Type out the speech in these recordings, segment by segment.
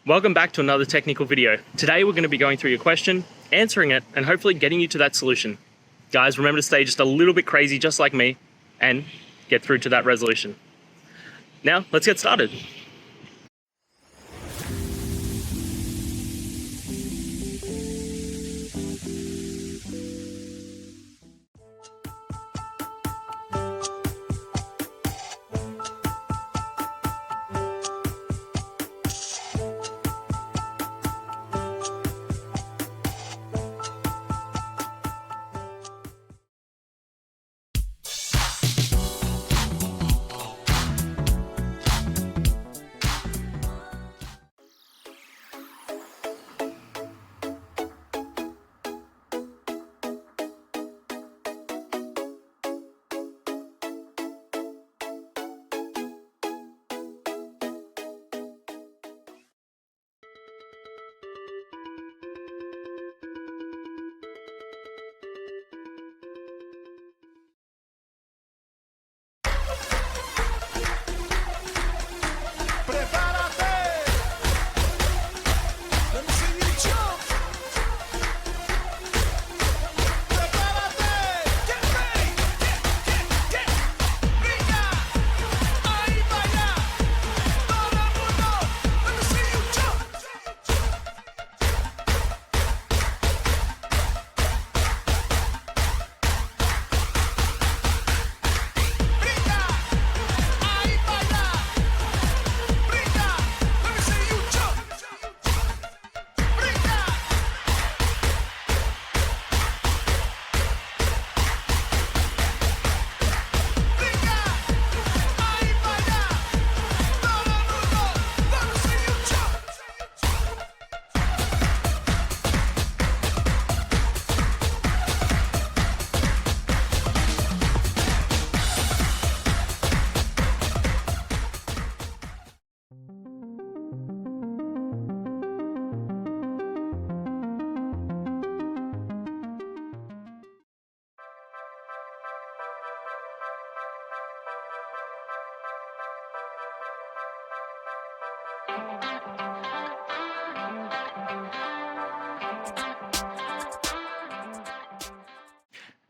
Welcome back to another technical video. Today we're going to be going through your question, answering it, and hopefully getting you to that solution. Guys, remember to stay just a little bit crazy just like me and get through to that resolution. Now, let's get started.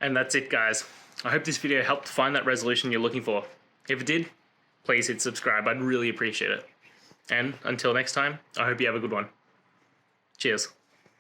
And that's it, guys. I hope this video helped find that resolution you're looking for. If it did, please hit subscribe. I'd really appreciate it. And until next time, I hope you have a good one. Cheers.